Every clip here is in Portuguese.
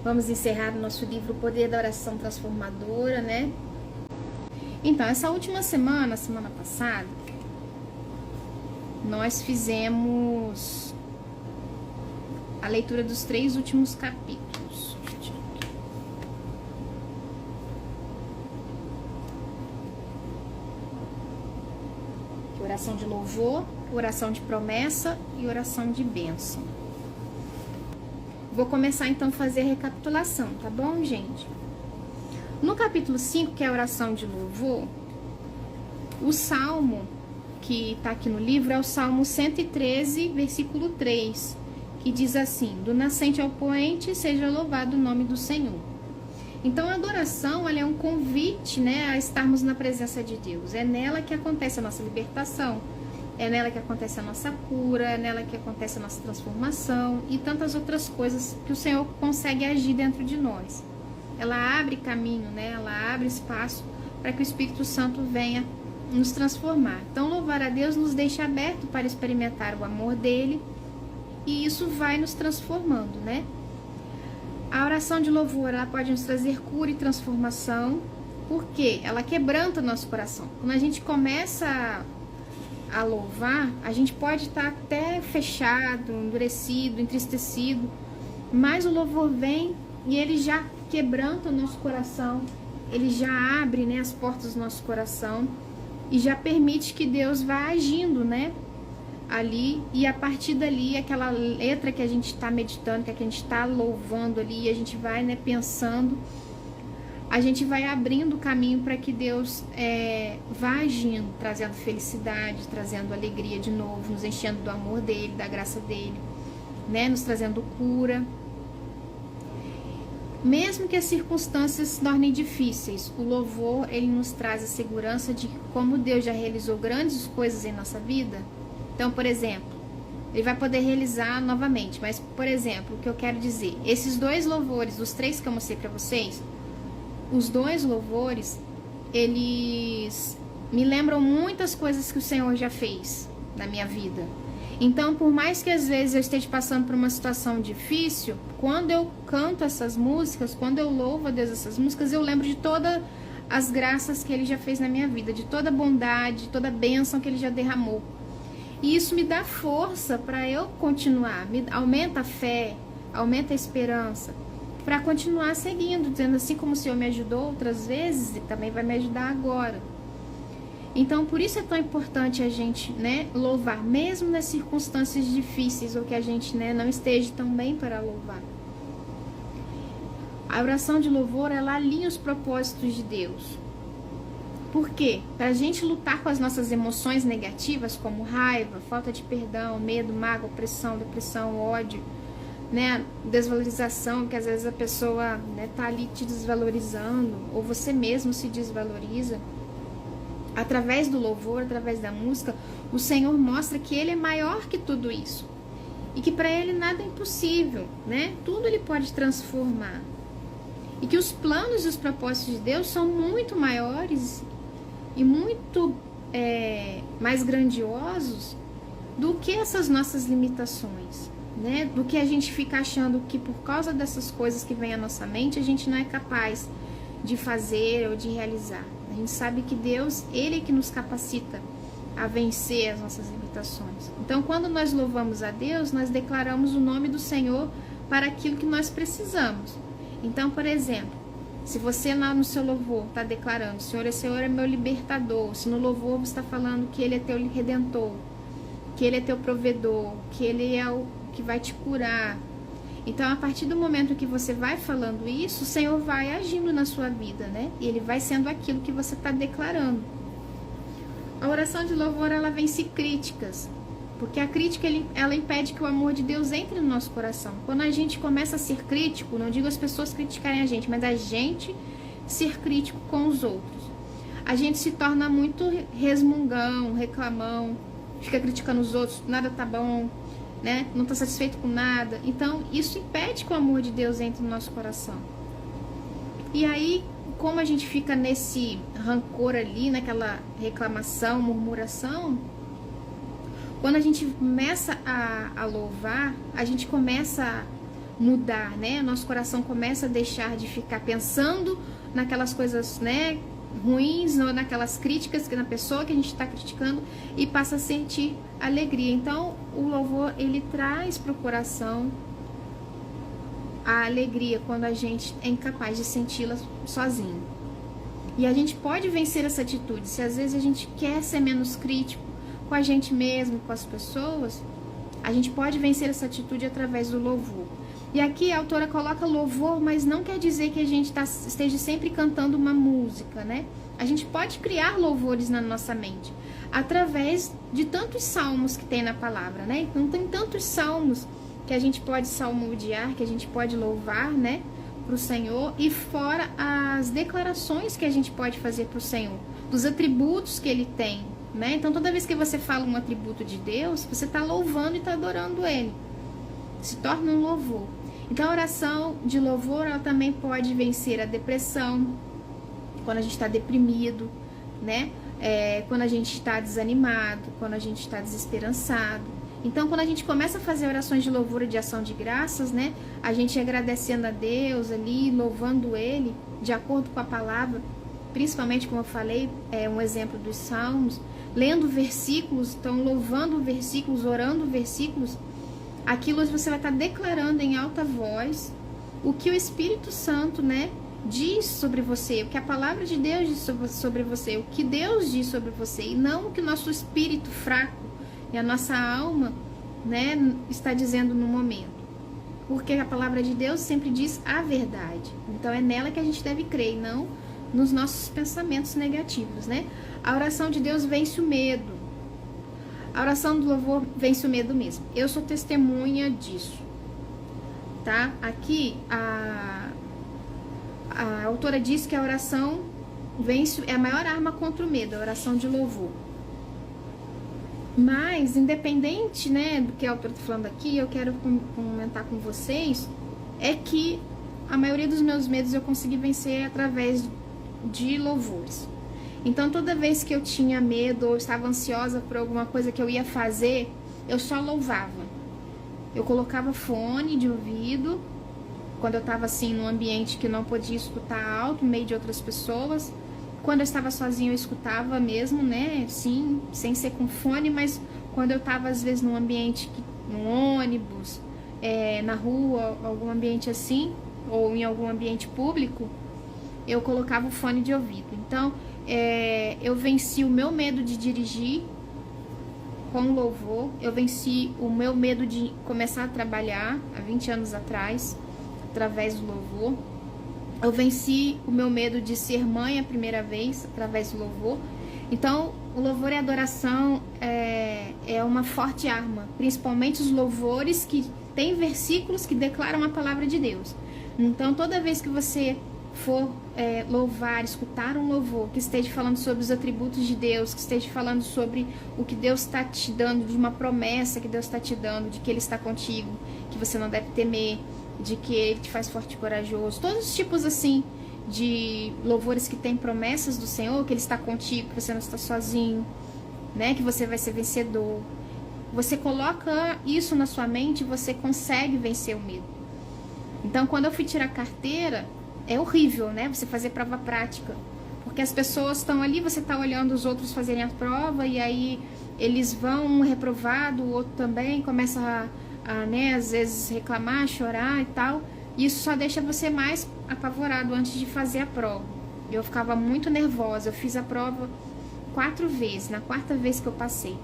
Vamos encerrar o nosso livro O Poder da Oração Transformadora, né? Então, essa última semana, semana passada, nós fizemos a leitura dos 3 últimos capítulos. Oração de louvor, oração de promessa e oração de bênção. Vou começar então a fazer a recapitulação, tá bom, gente? No capítulo 5, que é a oração de louvor, o salmo que está aqui no livro é o Salmo 113, versículo 3, que diz assim: do nascente ao poente seja louvado o nome do Senhor. Então a adoração, ela é um convite, né, a estarmos na presença de Deus. É nela que acontece a nossa libertação, é nela que acontece a nossa cura, é nela que acontece a nossa transformação e tantas outras coisas que o Senhor consegue agir dentro de nós. Ela abre caminho, né? Ela abre espaço para que o Espírito Santo venha nos transformar. Então, louvar a Deus nos deixa aberto para experimentar o amor dele e isso vai nos transformando, né? A oração de louvor, ela pode nos trazer cura e transformação, porque ela quebranta o nosso coração. Quando a gente começa a louvar, a gente pode estar até fechado, endurecido, entristecido, mas o louvor vem e ele já quebranta o nosso coração, ele já abre, né, as portas do nosso coração e já permite que Deus vá agindo, né, ali, e a partir dali, aquela letra que a gente está meditando, que a gente está louvando ali, a gente vai, né, pensando, a gente vai abrindo o caminho para que Deus vá agindo, trazendo felicidade, trazendo alegria de novo, nos enchendo do amor dele, da graça dele, né, nos trazendo cura. Mesmo que as circunstâncias se tornem difíceis, o louvor, ele nos traz a segurança de que, como Deus já realizou grandes coisas em nossa vida, então, por exemplo, ele vai poder realizar novamente, mas, por exemplo, o que eu quero dizer, esses 2 louvores, os 3 que eu mostrei para vocês, os 2 louvores, eles me lembram muitas coisas que o Senhor já fez na minha vida. Então, por mais que às vezes eu esteja passando por uma situação difícil, quando eu canto essas músicas, quando eu louvo a Deus essas músicas, eu lembro de todas as graças que Ele já fez na minha vida, de toda a bondade, de toda a bênção que Ele já derramou. E isso me dá força para eu continuar, me aumenta a fé, aumenta a esperança, para continuar seguindo, dizendo assim como o Senhor me ajudou outras vezes, e também vai me ajudar agora. Então, por isso é tão importante a gente, né, louvar, mesmo nas circunstâncias difíceis, ou que a gente, né, não esteja tão bem para louvar. A oração de louvor, ela alinha os propósitos de Deus. Por quê? Para a gente lutar com as nossas emoções negativas, como raiva, falta de perdão, medo, mágoa, opressão, depressão, ódio, né, desvalorização, que às vezes a pessoa, né, tá ali te desvalorizando, ou você mesmo se desvaloriza. Através do louvor, através da música, o Senhor mostra que Ele é maior que tudo isso. E que para Ele nada é impossível, né? Tudo Ele pode transformar. E que os planos e os propósitos de Deus são muito maiores e muito mais grandiosos do que essas nossas limitações, né? Do que a gente fica achando que por causa dessas coisas que vem à nossa mente, a gente não é capaz de fazer ou de realizar. A gente sabe que Deus, Ele é que nos capacita a vencer as nossas limitações. Então, quando nós louvamos a Deus, nós declaramos o nome do Senhor para aquilo que nós precisamos. Então, por exemplo, se você lá no seu louvor está declarando, o Senhor é meu libertador, se no louvor você está falando que Ele é teu redentor, que Ele é teu provedor, que Ele é o que vai te curar. Então, a partir do momento que você vai falando isso, o Senhor vai agindo na sua vida, né? E Ele vai sendo aquilo que você está declarando. A oração de louvor, ela vence críticas, porque a crítica, ela impede que o amor de Deus entre no nosso coração. Quando a gente começa a ser crítico, não digo as pessoas criticarem a gente, mas a gente ser crítico com os outros. A gente se torna muito resmungão, reclamão, fica criticando os outros, nada tá bom, né? Não está satisfeito com nada. Então, isso impede que o amor de Deus entre no nosso coração. E aí, como a gente fica nesse rancor ali, naquela reclamação, murmuração, quando a gente começa a louvar, a gente começa a mudar, né? Nosso coração começa a deixar de ficar pensando naquelas coisas, né, ruins, ou naquelas críticas que na pessoa que a gente está criticando, e passa a sentir alegria. Então, o louvor, ele traz para o coração a alegria quando a gente é incapaz de senti-la sozinho. E a gente pode vencer essa atitude. Se às vezes a gente quer ser menos crítico com a gente mesmo, com as pessoas, a gente pode vencer essa atitude através do louvor. E aqui a autora coloca louvor, mas não quer dizer que a gente esteja sempre cantando uma música, né? A gente pode criar louvores na nossa mente através de tantos salmos que tem na palavra, né? Então tem tantos salmos que a gente pode salmodiar, que a gente pode louvar, né, para o Senhor, e fora as declarações que a gente pode fazer para o Senhor, dos atributos que Ele tem, né? Então toda vez que você fala um atributo de Deus, você está louvando e está adorando Ele. Se torna um louvor. Então a oração de louvor, ela também pode vencer a depressão, quando a gente está deprimido, né? Quando a gente está desanimado, quando a gente está desesperançado. Então, quando a gente começa a fazer orações de louvor e de ação de graças, né? A gente agradecendo a Deus ali, louvando Ele, de acordo com a palavra, principalmente, como eu falei, um exemplo dos Salmos, lendo versículos, então louvando versículos, orando versículos, aquilo você vai estar declarando em alta voz o que o Espírito Santo, né, diz sobre você, o que a palavra de Deus diz sobre você, o que Deus diz sobre você, e não o que o nosso espírito fraco e a nossa alma, né, está dizendo no momento. Porque a palavra de Deus sempre diz a verdade. Então é nela que a gente deve crer, e não nos nossos pensamentos negativos, né? A oração de Deus vence o medo. A oração do louvor vence o medo mesmo. Eu sou testemunha disso, tá? Aqui a autora diz que a oração é a maior arma contra o medo, a oração de louvor. Mas, independente, né, do que a autora está falando aqui, eu quero comentar com vocês, é que a maioria dos meus medos eu consegui vencer através de louvores. Então, toda vez que eu tinha medo ou estava ansiosa por alguma coisa que eu ia fazer, eu só louvava. Eu colocava fone de ouvido, quando eu estava assim num ambiente que não podia escutar alto, no meio de outras pessoas. Quando eu estava sozinha, eu escutava mesmo, né, sim, sem ser com fone, mas quando eu estava às vezes num ambiente, num ônibus, na rua, algum ambiente assim, ou em algum ambiente público, eu colocava o fone de ouvido. Então, eu venci o meu medo de dirigir com louvor, eu venci o meu medo de começar a trabalhar há 20 anos atrás, através do louvor. Eu venci o meu medo de ser mãe a primeira vez, através do louvor. Então, o louvor e a adoração é uma forte arma, principalmente os louvores que têm versículos que declaram a palavra de Deus. Então, toda vez que você for louvar, escutar um louvor que esteja falando sobre os atributos de Deus, que esteja falando sobre o que Deus está te dando, de uma promessa que Deus está te dando, de que Ele está contigo, que você não deve temer, de que Ele te faz forte e corajoso, todos os tipos assim de louvores que tem promessas do Senhor, que Ele está contigo, que você não está sozinho, né, que você vai ser vencedor. Você coloca isso na sua mente, você consegue vencer o medo. Então, quando eu fui tirar carteira, é horrível, né, você fazer prova prática, porque as pessoas estão ali, você está olhando os outros fazerem a prova, e aí eles vão, um reprovado, o outro também, começa né, às vezes reclamar, chorar e tal, e isso só deixa você mais apavorado antes de fazer a prova. Eu ficava muito nervosa, eu fiz a prova 4 vezes, na 4ª vez que eu passei.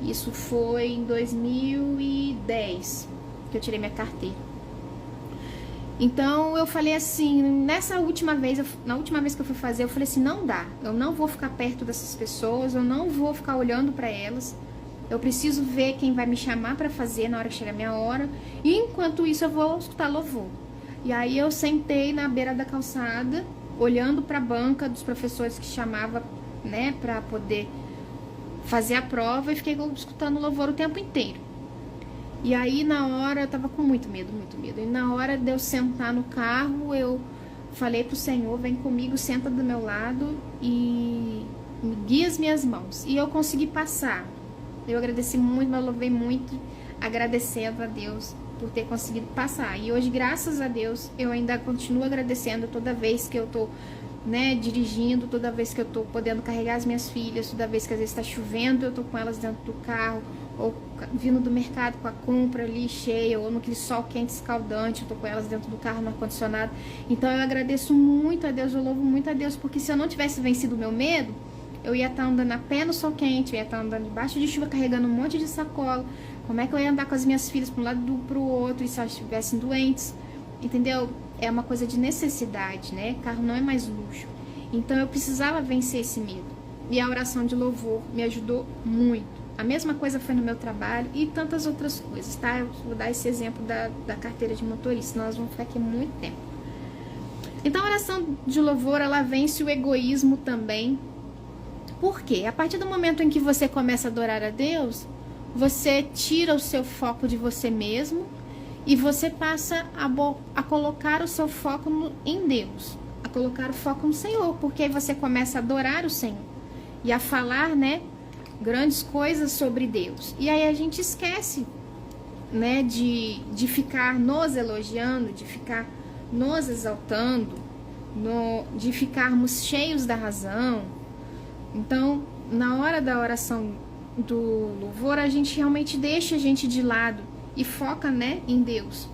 Isso foi em 2010 que eu tirei minha carteira. Então eu falei assim, na última vez que eu fui fazer, eu falei assim, não dá, eu não vou ficar perto dessas pessoas, eu não vou ficar olhando para elas, eu preciso ver quem vai me chamar para fazer na hora que chegar a minha hora, e enquanto isso eu vou escutar louvor. E aí eu sentei na beira da calçada, olhando para a banca dos professores que chamava, né, para poder fazer a prova, e fiquei escutando louvor o tempo inteiro. E aí na hora eu tava com muito medo, e na hora de eu sentar no carro, eu falei pro Senhor, vem comigo, senta do meu lado e me guia as minhas mãos. E eu consegui passar. Eu agradeci muito, mas louvei muito, agradecendo a Deus por ter conseguido passar. E hoje, graças a Deus, eu ainda continuo agradecendo toda vez que eu tô, né, dirigindo, toda vez que eu tô podendo carregar as minhas filhas, toda vez que às vezes tá chovendo, eu tô com elas dentro do carro, ou vindo do mercado com a compra ali cheia, ou naquele sol quente escaldante, eu tô com elas dentro do carro no ar-condicionado. Então eu agradeço muito a Deus, eu louvo muito a Deus, porque se eu não tivesse vencido o meu medo, eu ia estar andando a pé no sol quente, eu ia estar andando debaixo de chuva, carregando um monte de sacola. Como é que eu ia andar com as minhas filhas para um lado para o outro e se elas estivessem doentes? Entendeu? É uma coisa de necessidade, né? Carro não é mais luxo. Então eu precisava vencer esse medo. E a oração de louvor me ajudou muito. A mesma coisa foi no meu trabalho e tantas outras coisas, tá? Eu vou dar esse exemplo da carteira de motorista, senão nós vamos ficar aqui muito tempo. Então a oração de louvor, ela vence o egoísmo também. Por quê? A partir do momento em que você começa a adorar a Deus, você tira o seu foco de você mesmo e você passa a colocar o seu foco em Deus, a colocar o foco no Senhor, porque aí você começa a adorar o Senhor e a falar, né, grandes coisas sobre Deus. E aí a gente esquece, né, de ficar nos elogiando, de ficar nos exaltando, de ficarmos cheios da razão. Então, na hora da oração do louvor, a gente realmente deixa a gente de lado e foca, né, em Deus.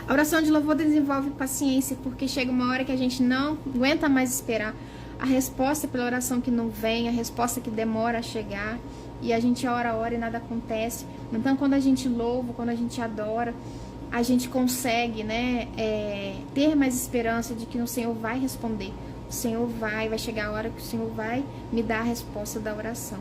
A oração de louvor desenvolve paciência, porque chega uma hora que a gente não aguenta mais esperar a resposta pela oração que não vem, a resposta que demora a chegar, e a gente ora e nada acontece. Então, quando a gente louva, quando a gente adora, a gente consegue, né, ter mais esperança de que o Senhor vai responder. O Senhor vai chegar a hora que o Senhor vai me dar a resposta da oração.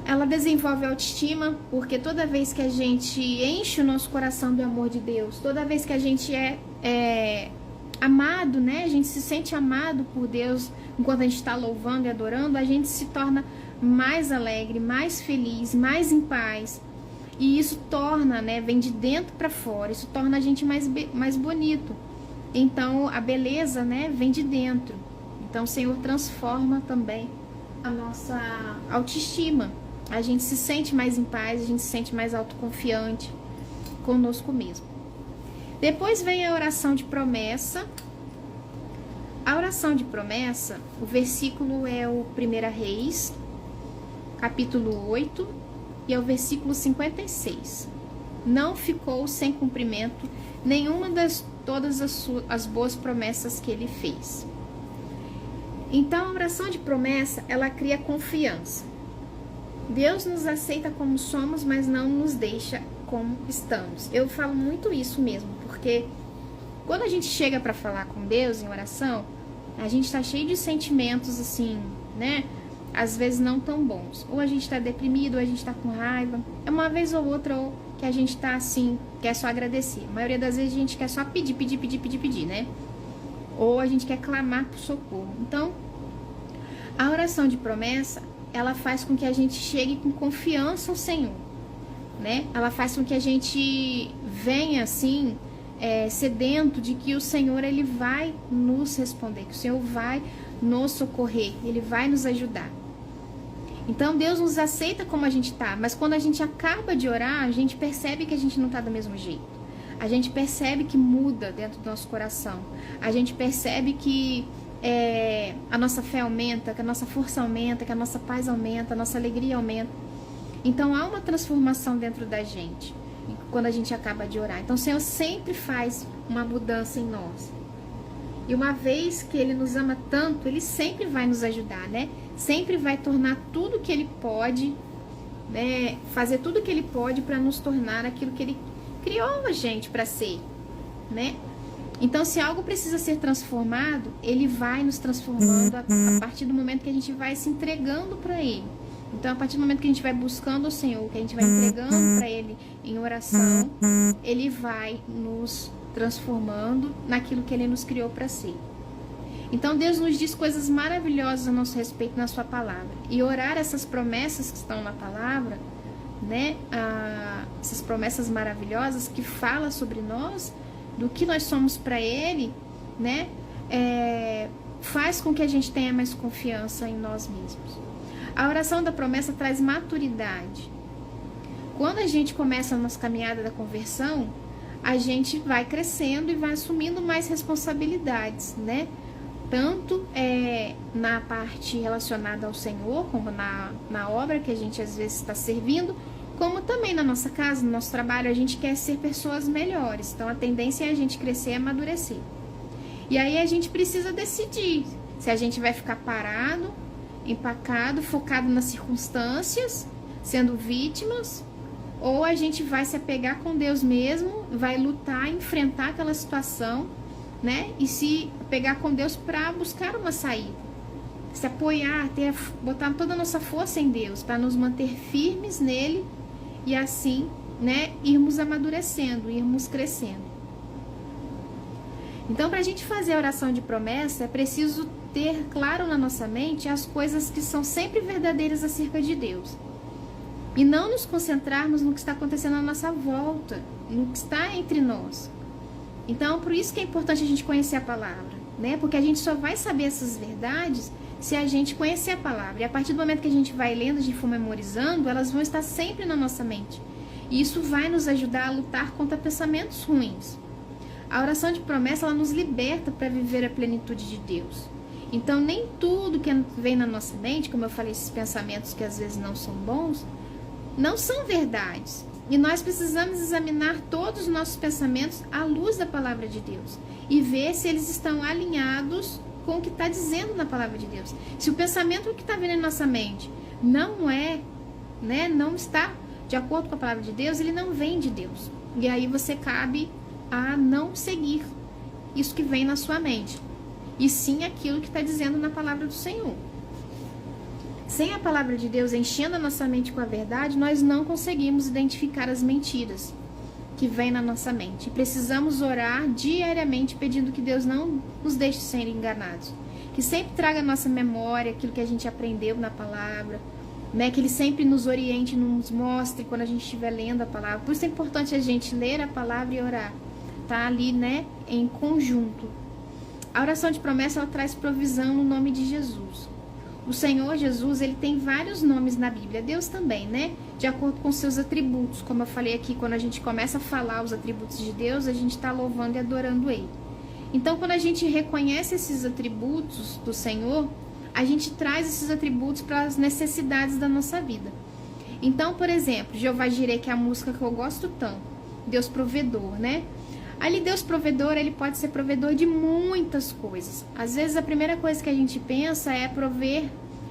Ela desenvolve autoestima, porque toda vez que a gente enche o nosso coração do amor de Deus, toda vez que a gente é amado, né? A gente se sente amado por Deus enquanto a gente está louvando e adorando, a gente se torna mais alegre, mais feliz, mais em paz. E isso torna, né? Vem de dentro para fora, isso torna a gente mais bonito. Então, a beleza, né? Vem de dentro. Então, o Senhor transforma também a nossa autoestima. A gente se sente mais em paz, a gente se sente mais autoconfiante conosco mesmo. Depois vem a oração de promessa. A oração de promessa, o versículo é o 1 Reis, capítulo 8, e é o versículo 56. Não ficou sem cumprimento nenhuma todas as boas promessas que ele fez. Então, a oração de promessa, ela cria confiança. Deus nos aceita como somos, mas não nos deixa como estamos. Eu falo muito isso mesmo, porque quando a gente chega para falar com Deus em oração, a gente tá cheio de sentimentos assim, né? Às vezes não tão bons. Ou a gente tá deprimido, ou a gente tá com raiva. É uma vez ou outra ou que a gente tá assim, quer só agradecer. A maioria das vezes a gente quer só pedir, né? Ou a gente quer clamar por socorro. Então, a oração de promessa, ela faz com que a gente chegue com confiança ao Senhor, né? Ela faz com que a gente venha assim, sedento de que o Senhor, ele vai nos responder, que o Senhor vai nos socorrer, ele vai nos ajudar. Então Deus nos aceita como a gente tá, mas quando a gente acaba de orar, a gente percebe que a gente não tá do mesmo jeito. A gente percebe que muda dentro do nosso coração. A gente percebe que a nossa fé aumenta, que a nossa força aumenta, que a nossa paz aumenta, a nossa alegria aumenta. Então há uma transformação dentro da gente quando a gente acaba de orar. Então o Senhor sempre faz uma mudança em nós. E uma vez que Ele nos ama tanto, Ele sempre vai nos ajudar, né? Sempre vai tornar tudo que Ele pode, né? Fazer tudo que Ele pode para nos tornar aquilo que Ele criou a gente para ser, né? Então, se algo precisa ser transformado, Ele vai nos transformando a partir do momento que a gente vai se entregando para Ele. Então, a partir do momento que a gente vai buscando o Senhor, que a gente vai entregando para Ele em oração, Ele vai nos transformando naquilo que Ele nos criou para ser. Então, Deus nos diz coisas maravilhosas a nosso respeito na Sua palavra. E orar essas promessas que estão na palavra, né? Essas promessas maravilhosas que falam sobre nós, do que nós somos para Ele, né? Faz com que a gente tenha mais confiança em nós mesmos. A oração da promessa traz maturidade. quando a gente começa a nossa caminhada da conversão, a gente vai crescendo e vai assumindo mais responsabilidades, né? Tanto na parte relacionada ao Senhor, como na obra que a gente às vezes está servindo, como também na nossa casa, no nosso trabalho, a gente quer ser pessoas melhores. Então a tendência é a gente crescer e amadurecer. E aí a gente precisa decidir se a gente vai ficar parado, empacado, focado nas circunstâncias, sendo vítimas, ou a gente vai se apegar com Deus mesmo, vai lutar, enfrentar aquela situação, né? E se pegar com Deus para buscar uma saída. Se apoiar, botar toda a nossa força em Deus, para nos manter firmes nele e assim, né, irmos amadurecendo, irmos crescendo. Então, para a gente fazer a oração de promessa, é preciso ter claro na nossa mente as coisas que são sempre verdadeiras acerca de Deus. E não nos concentrarmos no que está acontecendo à nossa volta, no que está entre nós. Então, por isso que é importante a gente conhecer a palavra, né? Porque a gente só vai saber essas verdades se a gente conhecer a palavra. E a partir do momento que a gente vai lendo, a gente for memorizando, elas vão estar sempre na nossa mente. E isso vai nos ajudar a lutar contra pensamentos ruins. A oração de promessa, ela nos liberta para viver a plenitude de Deus. Então, nem tudo que vem na nossa mente, como eu falei, esses pensamentos que às vezes não são bons, não são verdades. E nós precisamos examinar todos os nossos pensamentos à luz da palavra de Deus e ver se eles estão alinhados com o que está dizendo na palavra de Deus. Se o pensamento que está vindo em nossa mente não não está de acordo com a palavra de Deus, ele não vem de Deus. E aí você cabe a não seguir isso que vem na sua mente, e sim aquilo que está dizendo na palavra do Senhor. Sem a palavra de Deus enchendo a nossa mente com a verdade, nós não conseguimos identificar as mentiras que vêm na nossa mente. E precisamos orar diariamente pedindo que Deus não nos deixe ser enganados. Que sempre traga à nossa memória aquilo que a gente aprendeu na palavra, né? Que Ele sempre nos oriente, nos mostre quando a gente estiver lendo a palavra. Por isso é importante a gente ler a palavra e orar. Tá ali, né? Em conjunto. A oração de promessa, ela traz provisão no nome de Jesus. O Senhor Jesus, ele tem vários nomes na Bíblia, Deus também, né? De acordo com seus atributos. Como eu falei aqui, quando a gente começa a falar os atributos de Deus, a gente está louvando e adorando Ele. Então, quando a gente reconhece esses atributos do Senhor, a gente traz esses atributos para as necessidades da nossa vida. Então, por exemplo, Jeová Jireh, que é a música que eu gosto tanto, Deus provedor, né? Ali, Deus provedor, ele pode ser provedor de muitas coisas. Às vezes, a primeira coisa que a gente pensa é prover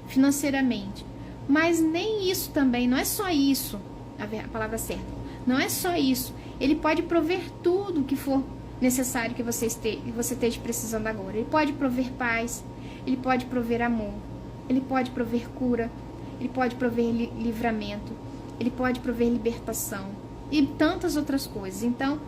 financeiramente. Mas nem isso também, não é só isso, a palavra certa. Não é só isso. Ele pode prover tudo que for necessário que você esteja precisando agora. Ele pode prover paz, ele pode prover amor, ele pode prover cura, ele pode prover livramento, ele pode prover libertação e tantas outras coisas. Então,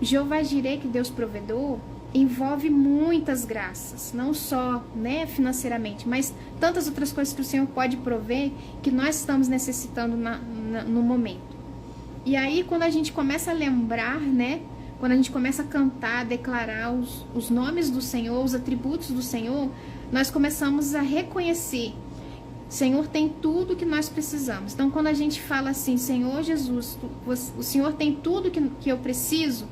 Jeová Jireh, que Deus provedor, envolve muitas graças, não só, né, financeiramente, mas tantas outras coisas que o Senhor pode prover que nós estamos necessitando no momento. E aí, quando a gente começa a lembrar, né, quando a gente começa a cantar, declarar os nomes do Senhor, os atributos do Senhor, nós começamos a reconhecer: Senhor tem tudo que nós precisamos. Então, quando a gente fala assim, Senhor Jesus, o Senhor tem tudo que eu preciso,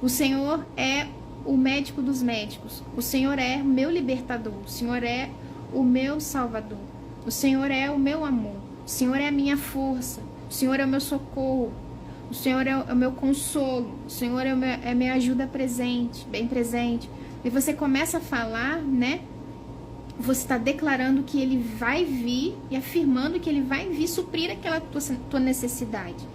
o Senhor é o médico dos médicos, o Senhor é o meu libertador, o Senhor é o meu salvador, o Senhor é o meu amor, o Senhor é a minha força, o Senhor é o meu socorro, o Senhor é o meu consolo, o Senhor é a minha ajuda presente, bem presente. E você começa a falar, né? Você está declarando que Ele vai vir e afirmando que Ele vai vir suprir aquela tua necessidade.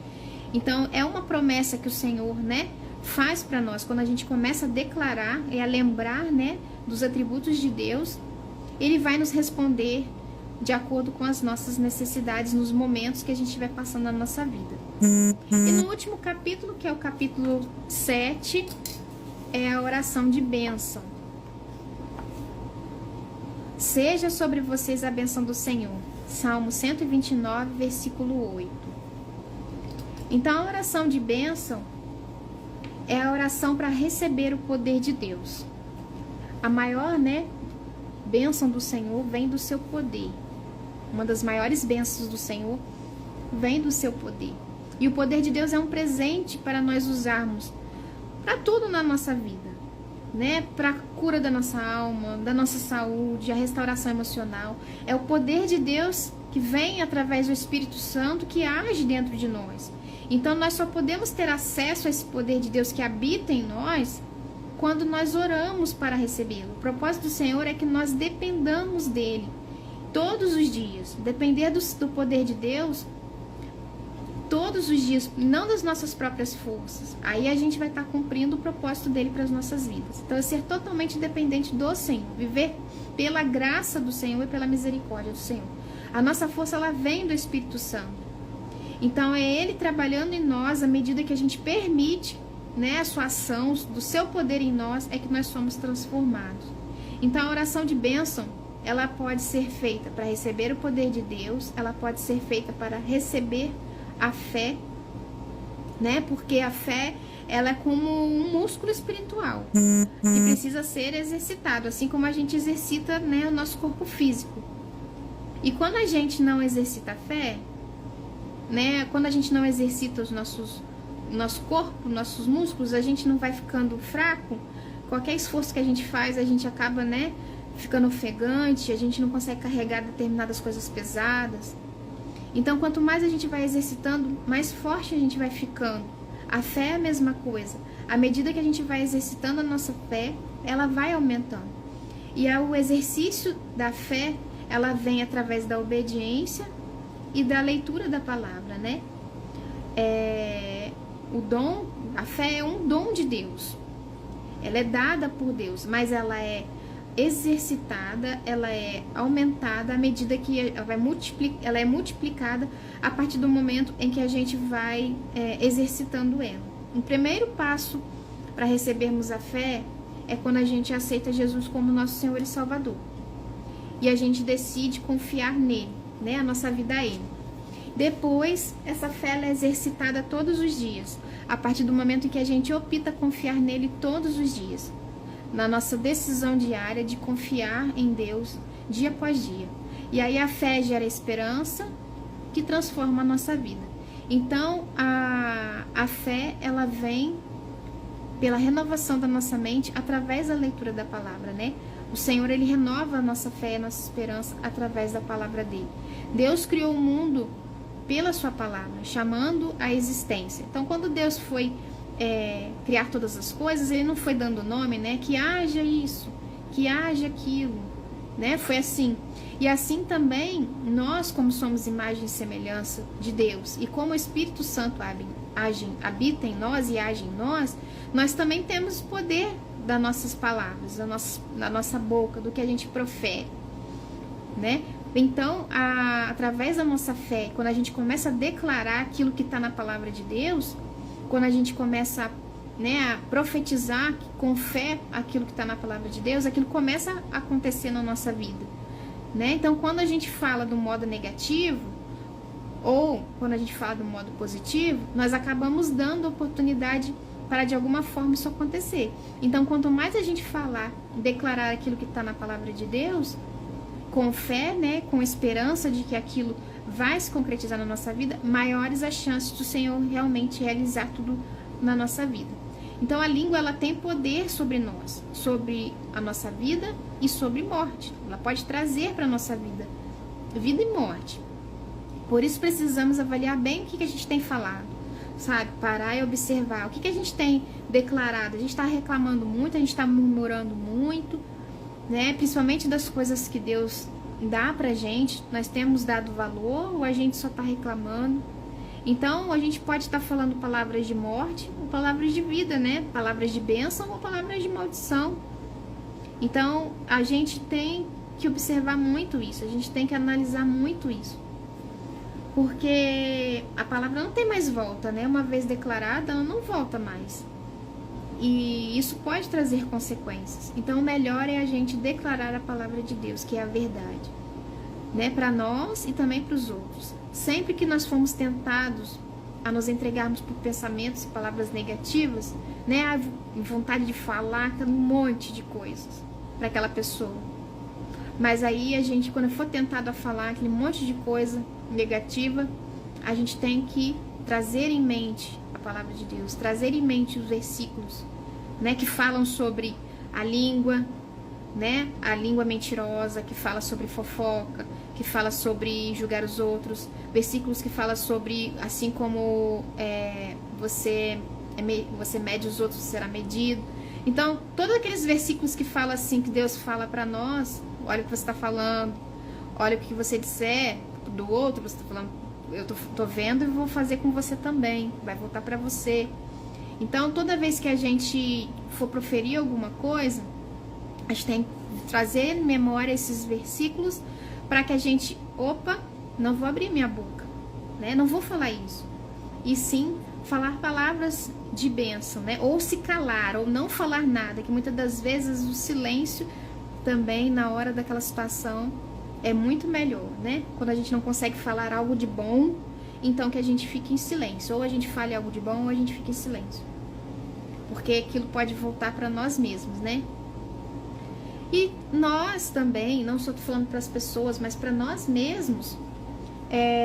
Então, é uma promessa que o Senhor, né, faz para nós. Quando a gente começa a declarar e a lembrar, né, dos atributos de Deus, Ele vai nos responder de acordo com as nossas necessidades nos momentos que a gente estiver passando na nossa vida. E no último capítulo, que é o capítulo 7, é a oração de bênção. Seja sobre vocês a bênção do Senhor. Salmo 129, versículo 8. Então, a oração de bênção é a oração para receber o poder de Deus. A maior, né, bênção do Senhor vem do seu poder. Uma das maiores bênçãos do Senhor vem do seu poder. E o poder de Deus é um presente para nós usarmos para tudo na nossa vida, né? Para a cura da nossa alma, da nossa saúde, a restauração emocional. É o poder de Deus que vem através do Espírito Santo que age dentro de nós. Então nós só podemos ter acesso a esse poder de Deus que habita em nós quando nós oramos para recebê-lo. O propósito do Senhor é que nós dependamos dele todos os dias. Depender do poder de Deus todos os dias, não das nossas próprias forças. Aí a gente vai estar cumprindo o propósito dele para as nossas vidas. Então é ser totalmente dependente do Senhor, viver pela graça do Senhor e pela misericórdia do Senhor. A nossa força, ela vem do Espírito Santo. Então é ele trabalhando em nós à medida que a gente permite, né, a sua ação, do seu poder em nós, é que nós somos transformados. Então a oração de bênção, ela pode ser feita para receber o poder de Deus, ela pode ser feita para receber a fé, né? Porque a fé, ela é como um músculo espiritual que precisa ser exercitado, assim como a gente exercita, né, o nosso corpo físico. E quando a gente não exercita a fé, né, quando a gente não exercita nosso corpo, nossos músculos, a gente não vai ficando fraco. Qualquer esforço que a gente faz, a gente acaba, né, ficando ofegante, a gente não consegue carregar determinadas coisas pesadas. Então, quanto mais a gente vai exercitando, mais forte a gente vai ficando. A fé é a mesma coisa. À medida que a gente vai exercitando a nossa fé, ela vai aumentando. E o exercício da fé, ela vem através da obediência e da leitura da palavra, né? A fé é um dom de Deus. Ela é dada por Deus, mas ela é exercitada, ela é aumentada à medida que ela é multiplicada a partir do momento em que a gente vai exercitando ela. O primeiro passo para recebermos a fé é quando a gente aceita Jesus como nosso Senhor e Salvador. E a gente decide confiar nele, né, a nossa vida a ele. Depois, essa fé ela é exercitada todos os dias, a partir do momento em que a gente opta confiar nele todos os dias. Na nossa decisão diária de confiar em Deus dia após dia. E aí a fé gera esperança que transforma a nossa vida. Então a fé, ela vem pela renovação da nossa mente através da leitura da palavra, né? O Senhor, ele renova a nossa fé, a nossa esperança através da palavra dele. Deus criou o mundo pela sua palavra, chamando a existência. Então quando Deus foi criar todas as coisas, ele não foi dando nome, né? Que haja isso, que haja aquilo, né? Foi assim. E assim também, nós, como somos imagem e semelhança de Deus, e como o Espírito Santo habita em nós e age em nós, nós também temos poder das nossas palavras, da nossa boca, do que a gente profere, né? Então, através da nossa fé, quando a gente começa a declarar aquilo que está na palavra de Deus, quando a gente começa, né, a profetizar com fé aquilo que está na palavra de Deus, aquilo começa a acontecer na nossa vida, né? Então, quando a gente fala do modo negativo, ou quando a gente fala do modo positivo, nós acabamos dando oportunidade para de alguma forma isso acontecer. Então, quanto mais a gente falar, declarar aquilo que está na palavra de Deus, com fé, né, com esperança de que aquilo vai se concretizar na nossa vida, maiores as chances do Senhor realmente realizar tudo na nossa vida. Então a língua, ela tem poder sobre nós, sobre a nossa vida e sobre morte. Ela pode trazer para a nossa vida vida e morte. Por isso precisamos avaliar bem o que a gente tem falado, sabe? Parar e observar o que a gente tem declarado. A gente está reclamando muito, a gente está murmurando muito, né? Principalmente das coisas que Deus dá pra gente. Nós temos dado valor ou a gente só tá reclamando? Então a gente pode estar falando palavras de morte ou palavras de vida, né? Palavras de bênção ou palavras de maldição. Então a gente tem que observar muito isso, a gente tem que analisar muito isso, porque a palavra não tem mais volta, né? Uma vez declarada, ela não volta mais. E isso pode trazer consequências. Então o melhor é a gente declarar a palavra de Deus, que é a verdade, né, para nós e também para os outros. Sempre que nós formos tentados a nos entregarmos por pensamentos e palavras negativas, né, a vontade de falar um monte de coisas para aquela pessoa. Mas aí a gente, quando for tentado a falar aquele monte de coisa negativa, a gente tem que trazer em mente a palavra de Deus, trazer em mente os versículos, né, que falam sobre a língua, né, a língua mentirosa, que fala sobre fofoca, que fala sobre julgar os outros, versículos que falam sobre, assim como você mede os outros, será medido. Então, todos aqueles versículos que falam assim, que Deus fala para nós, olha o que você está falando, olha o que você disser do outro, você está falando, eu tô vendo e vou fazer com você também, vai voltar para você. Então, toda vez que a gente for proferir alguma coisa, a gente tem que trazer em memória esses versículos para que a gente, não vou abrir minha boca, né? Não vou falar isso. E sim, falar palavras de bênção, né? Ou se calar, ou não falar nada, que muitas das vezes o silêncio também, na hora daquela situação, é muito melhor, né? Quando a gente não consegue falar algo de bom, então que a gente fique em silêncio. Ou a gente fale algo de bom, ou a gente fique em silêncio. Porque aquilo pode voltar para nós mesmos, né? E nós também, não só tô falando para as pessoas, mas para nós mesmos,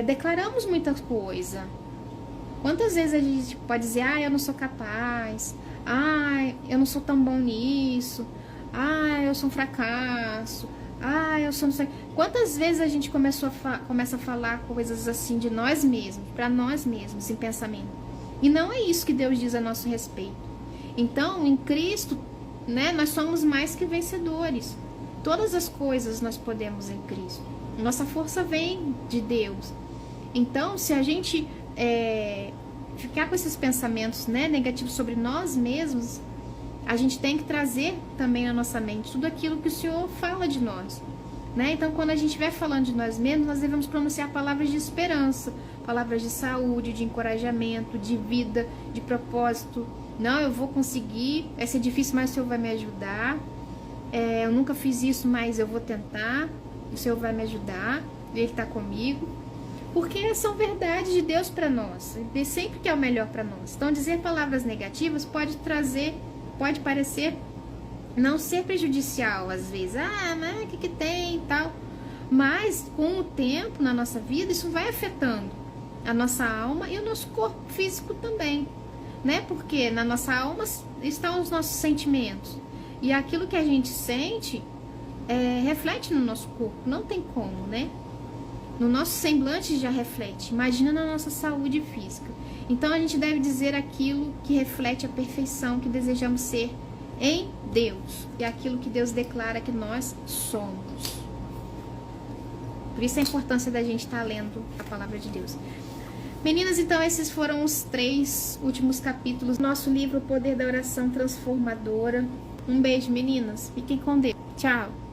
declaramos muita coisa. Quantas vezes a gente pode dizer, eu não sou capaz, eu não sou tão bom nisso, eu sou um fracasso, eu sou não sei. Quantas vezes a gente começa a falar coisas assim de nós mesmos, para nós mesmos, em pensamento. E não é isso que Deus diz a nosso respeito. Então, em Cristo, né, nós somos mais que vencedores. Todas as coisas nós podemos em Cristo. Nossa força vem de Deus. Então, se a gente ficar com esses pensamentos, né, negativos sobre nós mesmos, a gente tem que trazer também na nossa mente tudo aquilo que o Senhor fala de nós, né? Então, quando a gente estiver falando de nós mesmos, nós devemos pronunciar palavras de esperança, palavras de saúde, de encorajamento, de vida, de propósito. Não, eu vou conseguir, vai ser difícil, mas o Senhor vai me ajudar. Eu nunca fiz isso, mas eu vou tentar, o Senhor vai me ajudar, Ele está comigo. Porque são verdades de Deus para nós, Ele sempre quer o melhor para nós. Então, dizer palavras negativas pode parecer não ser prejudicial às vezes. Mas o que tem e tal. Mas, com o tempo na nossa vida, isso vai afetando a nossa alma e o nosso corpo físico também, né? Porque na nossa alma estão os nossos sentimentos. E aquilo que a gente sente reflete no nosso corpo. Não tem como, né? No nosso semblante já reflete. Imagina na nossa saúde física. Então a gente deve dizer aquilo que reflete a perfeição que desejamos ser em Deus. E aquilo que Deus declara que nós somos. Por isso a importância da gente estar lendo a palavra de Deus. Meninas, então esses foram os 3 últimos capítulos do nosso livro O Poder da Oração Transformadora. Um beijo, meninas. Fiquem com Deus. Tchau.